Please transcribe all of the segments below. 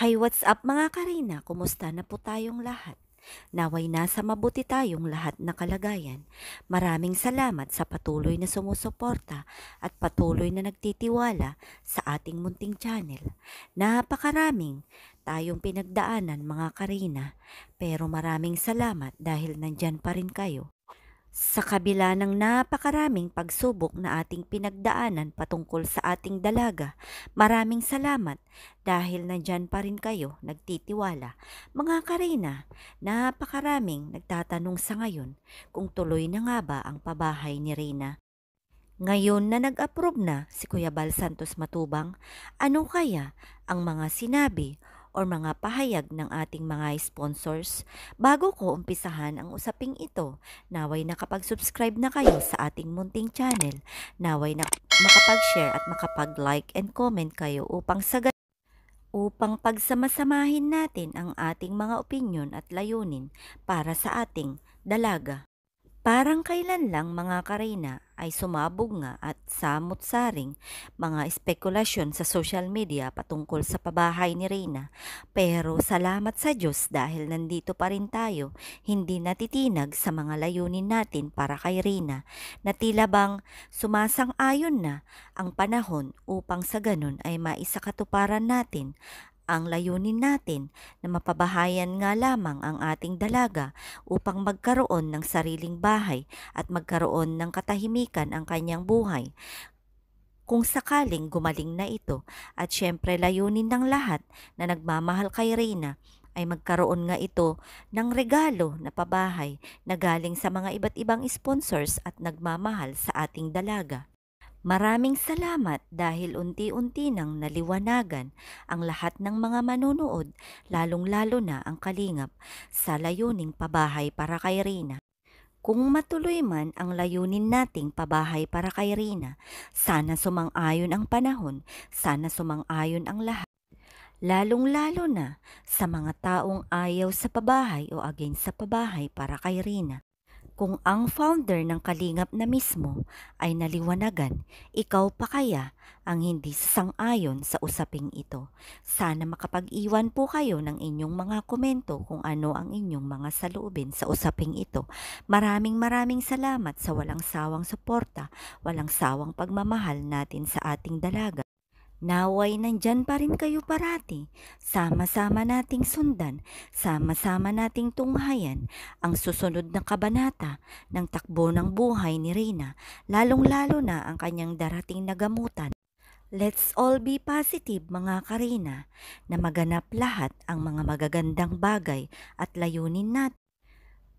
Hi, what's up mga Karina? Kumusta na po tayong lahat? Naway nasa mabuti tayong lahat na kalagayan. Maraming salamat sa patuloy na sumusuporta at patuloy na nagtitiwala sa ating munting channel. Napakaraming tayong pinagdaanan mga Karina, pero maraming salamat dahil nandyan pa rin kayo. Sa kabila ng napakaraming pagsubok na ating pinagdaanan patungkol sa ating dalaga, maraming salamat dahil nandyan pa rin kayo nagtitiwala. Mga Karina, napakaraming nagtatanong sa ngayon kung tuloy na nga ba ang pabahay ni Reyna. Ngayon na nag-approve na si Kuya Bal Santos Matubang, ano kaya ang mga sinabi o mga pahayag ng ating mga sponsors? Bago ko umpisahan ang usaping ito, naway nakapag-subscribe na kayo sa ating munting channel, naway na makapag-share at makapag-like and comment kayo upang pagsamasamahin natin ang ating mga opinyon at layunin para sa ating dalaga. Parang kailan lang mga Karina ay sumabog nga at samot-saring mga espekulasyon sa social media patungkol sa pabahay ni Reyna. Pero salamat sa Diyos dahil nandito pa rin tayo, hindi natitinag sa mga layunin natin para kay Reyna, na tila bang sumasang-ayon na ang panahon upang sa ganun ay maisakatuparan natin ang layunin natin na mapabahayan nga lamang ang ating dalaga upang magkaroon ng sariling bahay at magkaroon ng katahimikan ang kanyang buhay. Kung sakaling gumaling na ito at syempre layunin ng lahat na nagmamahal kay Reyna ay magkaroon nga ito ng regalo na pabahay na galing sa mga iba't ibang sponsors at nagmamahal sa ating dalaga. Maraming salamat dahil unti-unti nang naliwanagan ang lahat ng mga manonood, lalong-lalo na ang kalingap sa layuning pabahay para kay Reyna. Kung matuloy man ang layunin nating pabahay para kay Reyna, sana sumang-ayon ang panahon, sana sumang-ayon ang lahat. Lalong-lalo na sa mga taong ayaw sa pabahay o against sa pabahay para kay Reyna. Kung ang founder ng Kalingap na mismo ay naliwanagan, ikaw pa kaya ang hindi sasang-ayon sa usaping ito? Sana makapag-iwan po kayo ng inyong mga komento kung ano ang inyong mga saloobin sa usaping ito. Maraming maraming salamat sa walang sawang suporta, walang sawang pagmamahal natin sa ating dalaga. Naway nandyan pa rin kayo parati, sama-sama nating sundan, sama-sama nating tunghayan ang susunod na kabanata ng takbo ng buhay ni Reyna, lalong-lalo na ang kanyang darating na gamutan. Let's all be positive mga Karina, na maganap lahat ang mga magagandang bagay at layunin natin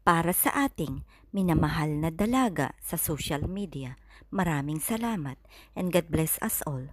para sa ating minamahal na dalaga sa social media. Maraming salamat and God bless us all.